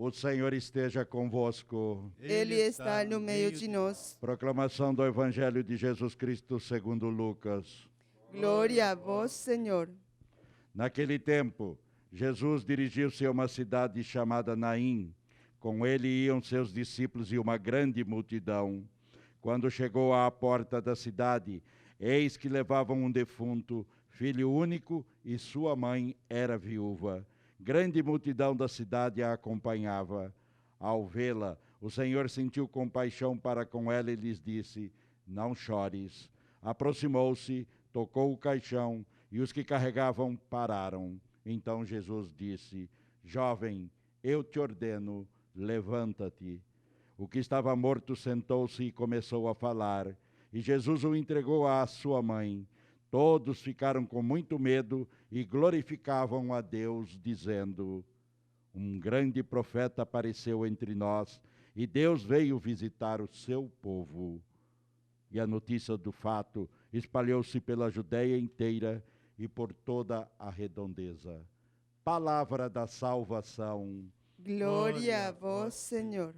O Senhor esteja convosco. Ele está no meio de nós. Proclamação do Evangelho de Jesus Cristo segundo Lucas. Glória a vós, Senhor. Naquele tempo, Jesus dirigiu-se a uma cidade chamada Naim. Com ele iam seus discípulos e uma grande multidão. Quando chegou à porta da cidade, eis que levavam um defunto, filho único, e sua mãe era viúva. Grande multidão da cidade a acompanhava. Ao vê-la, o Senhor sentiu compaixão para com ela e lhes disse: não chores. Aproximou-se, tocou o caixão, e os que carregavam pararam. Então Jesus disse: jovem, eu te ordeno, levanta-te. O que estava morto sentou-se e começou a falar, e Jesus o entregou à sua mãe. Todos ficaram com muito medo e glorificavam a Deus, dizendo: um grande profeta apareceu entre nós, e Deus veio visitar o seu povo. E a notícia do fato espalhou-se pela Judeia inteira e por toda a redondeza. Palavra da salvação. Glória a vós, Senhor.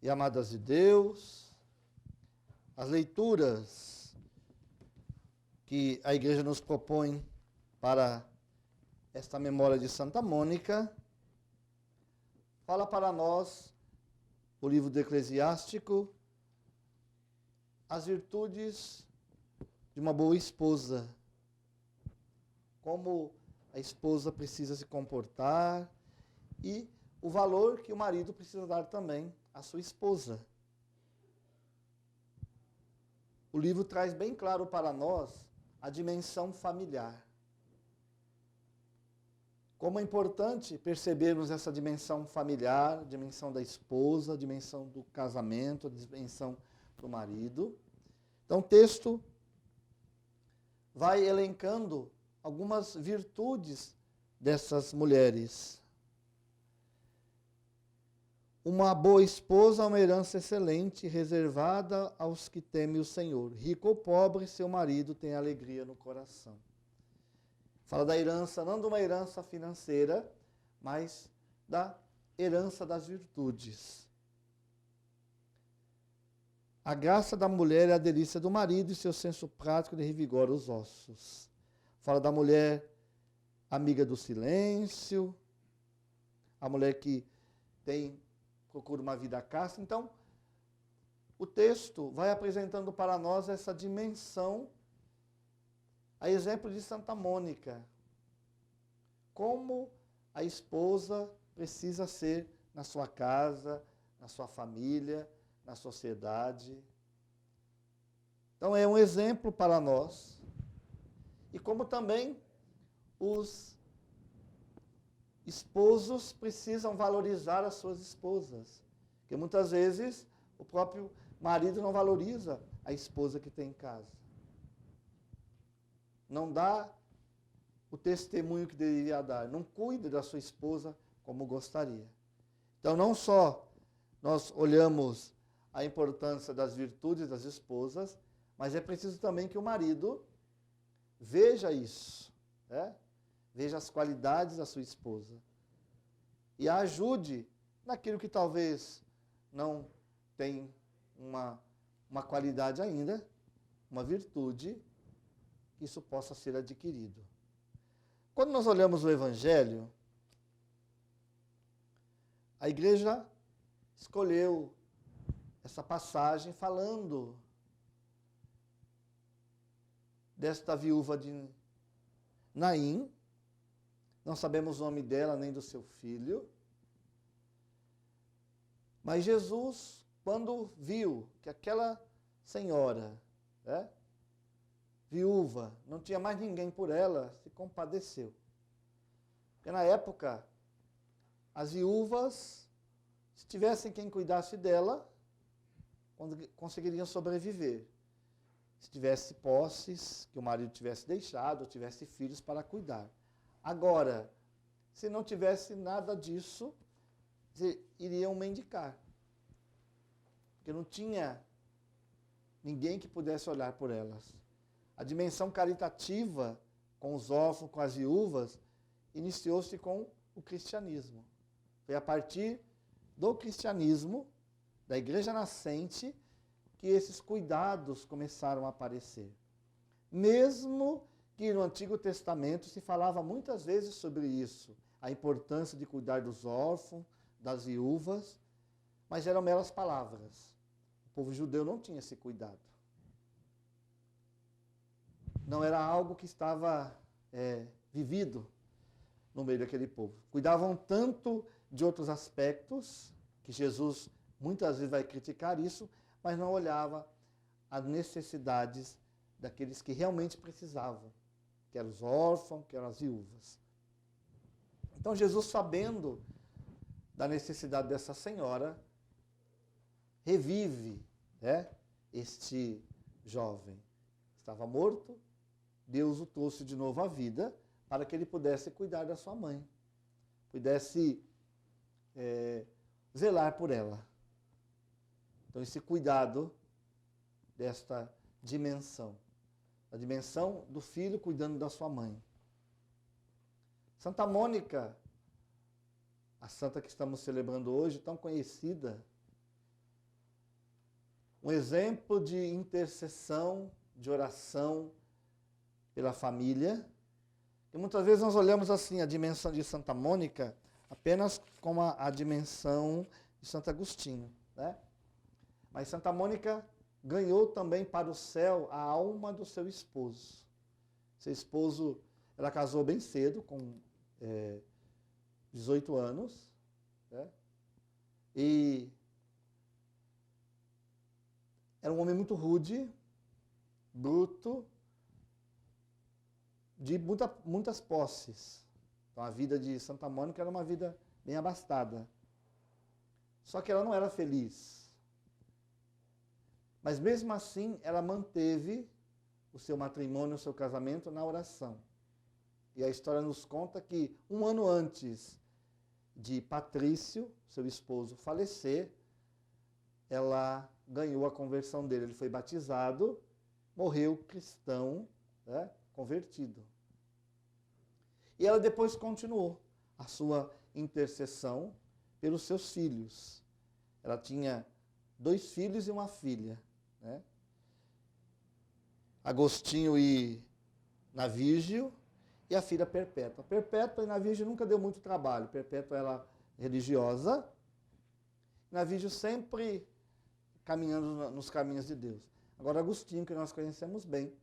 E amadas de Deus, as leituras que a Igreja nos propõe para esta memória de Santa Mônica, fala para nós, o livro do Eclesiástico, as virtudes de uma boa esposa, como a esposa precisa se comportar e o valor que o marido precisa dar também à sua esposa. O livro traz bem claro para nós a dimensão familiar. Como é importante percebermos essa dimensão familiar, dimensão da esposa, dimensão do casamento, a dimensão do marido. Então o texto vai elencando algumas virtudes dessas mulheres. Uma boa esposa é uma herança excelente, reservada aos que temem o Senhor. Rico ou pobre, seu marido tem alegria no coração. Fala da herança, não de uma herança financeira, mas da herança das virtudes. A graça da mulher é a delícia do marido e seu senso prático lhe revigora os ossos. Fala da mulher amiga do silêncio, a mulher que procura uma vida casta. Então, o texto vai apresentando para nós essa dimensão, a exemplo de Santa Mônica, como a esposa precisa ser na sua casa, na sua família, na sociedade. Então, é um exemplo para nós. E como também os esposos precisam valorizar as suas esposas. Porque muitas vezes o próprio marido não valoriza a esposa que tem em casa. Não dá o testemunho que deveria dar. Não cuida da sua esposa como gostaria. Então não só nós olhamos a importância das virtudes das esposas, mas é preciso também que o marido veja isso, né? Veja as qualidades da sua esposa e a ajude naquilo que talvez não tem uma qualidade ainda, uma virtude, que isso possa ser adquirido. Quando nós olhamos o Evangelho, a Igreja escolheu essa passagem falando desta viúva de Naim. Não sabemos o nome dela nem do seu filho. Mas Jesus, quando viu que aquela senhora, viúva, não tinha mais ninguém por ela, se compadeceu. Porque na época, as viúvas, se tivessem quem cuidasse dela, conseguiriam sobreviver. Se tivesse posses, que o marido tivesse deixado, ou tivesse filhos para cuidar. Agora, se não tivesse nada disso, iriam mendicar. porque não tinha ninguém que pudesse olhar por elas. A dimensão caritativa com os órfãos, com as viúvas, iniciou-se com o cristianismo. Foi a partir do cristianismo, da igreja nascente, que esses cuidados começaram a aparecer. Mesmo que no Antigo Testamento se falava muitas vezes sobre isso, a importância de cuidar dos órfãos, das viúvas, mas eram meras palavras. O povo judeu não tinha esse cuidado. Não era algo que estava vivido no meio daquele povo. Cuidavam tanto de outros aspectos, que Jesus muitas vezes vai criticar isso, mas não olhava as necessidades daqueles que realmente precisavam, que eram os órfãos, que eram as viúvas. Então Jesus, sabendo da necessidade dessa senhora, revive este jovem. Estava morto, Deus o trouxe de novo à vida para que ele pudesse cuidar da sua mãe, pudesse zelar por ela. Então esse cuidado desta dimensão, a dimensão do filho cuidando da sua mãe. Santa Mônica, a santa que estamos celebrando hoje, tão conhecida, um exemplo de intercessão, de oração pela família. E muitas vezes nós olhamos assim a dimensão de Santa Mônica apenas como a dimensão de Santo Agostinho, né? Mas Santa Mônica ganhou também para o céu a alma do seu esposo. Seu esposo, ela casou bem cedo, com 18 anos, né? E era um homem muito rude, bruto, de muitas posses. Então a vida de Santa Mônica era uma vida bem abastada. Só que ela não era feliz. Mas mesmo assim, ela manteve o seu matrimônio, o seu casamento na oração. E a história nos conta que um ano antes de Patrício, seu esposo, falecer, ela ganhou a conversão dele. Ele foi batizado, morreu cristão, né, convertido. E ela depois continuou a sua intercessão pelos seus filhos. Ela tinha 2 filhos e uma filha, né? Agostinho e Navígio, e a filha Perpétua. Perpétua e Navígio nunca deu muito trabalho. Perpétua era religiosa, Navígio sempre caminhando nos caminhos de Deus. Agora Agostinho, que nós conhecemos bem,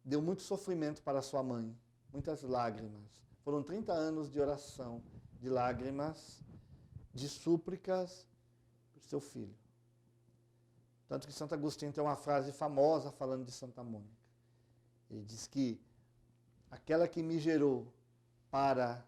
deu muito sofrimento para sua mãe, muitas lágrimas. Foram 30 anos de oração, de lágrimas, de súplicas por seu filho. Tanto que Santo Agostinho tem uma frase famosa falando de Santa Mônica. Ele diz que aquela que me gerou para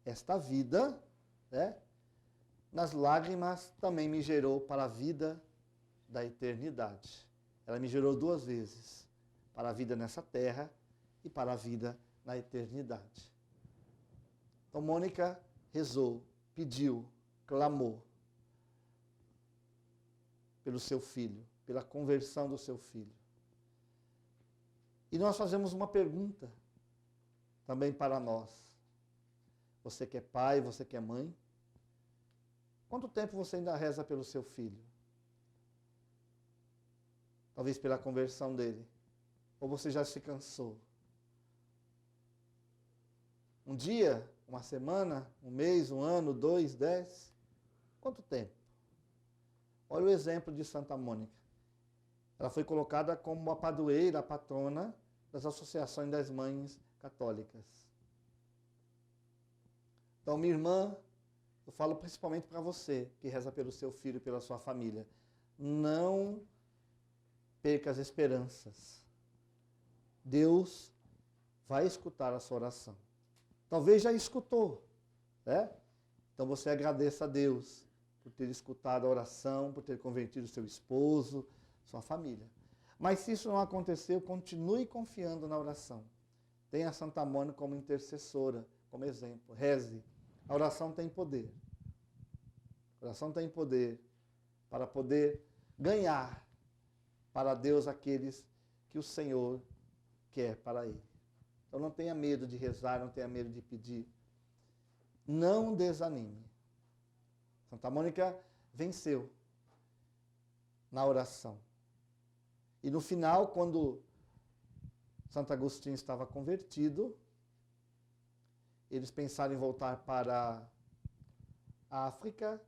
esta vida, né, nas lágrimas também me gerou para a vida da eternidade. Ela me gerou 2 vezes, para a vida nessa terra e para a vida na eternidade. Então Mônica rezou, pediu, clamou pelo seu filho, pela conversão do seu filho. E nós fazemos uma pergunta também para nós. Você que é pai, você que é mãe, quanto tempo você ainda reza pelo seu filho? Talvez pela conversão dele. Ou você já se cansou? Um dia, uma semana, um mês, um ano, 2, 10? Quanto tempo? Olha o exemplo de Santa Mônica. Ela foi colocada como a padroeira, a patrona das associações das mães católicas. Então, minha irmã, eu falo principalmente para você que reza pelo seu filho e pela sua família. Não perca as esperanças. Deus vai escutar a sua oração. Talvez já escutou, né? Então você agradeça a Deus por ter escutado a oração, por ter convertido seu esposo, sua família. Mas se isso não aconteceu, continue confiando na oração. Tenha a Santa Mônica como intercessora, como exemplo. Reze. A oração tem poder. A oração tem poder para poder ganhar para Deus aqueles que o Senhor quer para Ele. Então não tenha medo de rezar, não tenha medo de pedir. Não desanime. Santa Mônica venceu na oração. E no final, quando Santo Agostinho estava convertido, eles pensaram em voltar para a África,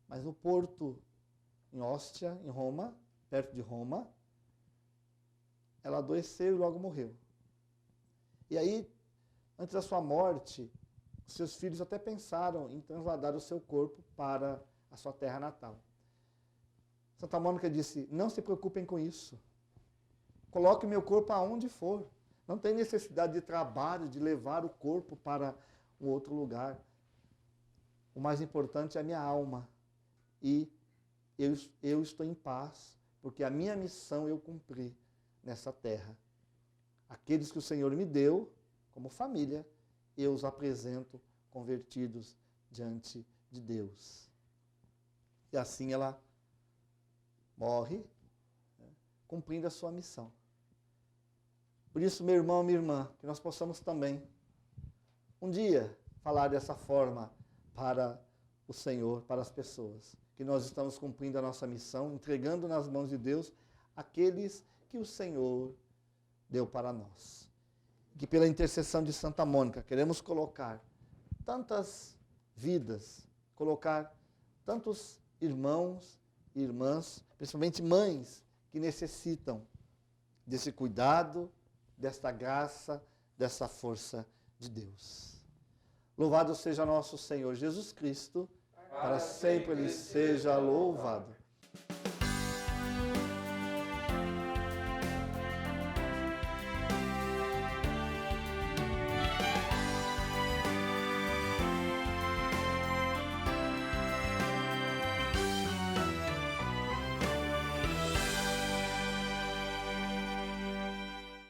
mas no porto, em Ostia, em Roma, perto de Roma, ela adoeceu e logo morreu. E aí, antes da sua morte, seus filhos até pensaram em trasladar o seu corpo para a sua terra natal. Santa Mônica disse, não se preocupem com isso. Coloque meu corpo aonde for. Não tem necessidade de trabalho, de levar o corpo para um outro lugar. O mais importante é a minha alma. E eu estou em paz, porque a minha missão eu cumpri nessa terra. Aqueles que o Senhor me deu, como família, eu os apresento convertidos diante de Deus. E assim ela morre, cumprindo a sua missão. Por isso, meu irmão, minha irmã, que nós possamos também, um dia, falar dessa forma para o Senhor, para as pessoas. Que nós estamos cumprindo a nossa missão, entregando nas mãos de Deus aqueles que o Senhor deu para nós. Que pela intercessão de Santa Mônica, queremos colocar tantas vidas, colocar tantos irmãos e irmãs, principalmente mães, que necessitam desse cuidado, desta graça, dessa força de Deus. Louvado seja nosso Senhor Jesus Cristo, para sempre Ele seja louvado.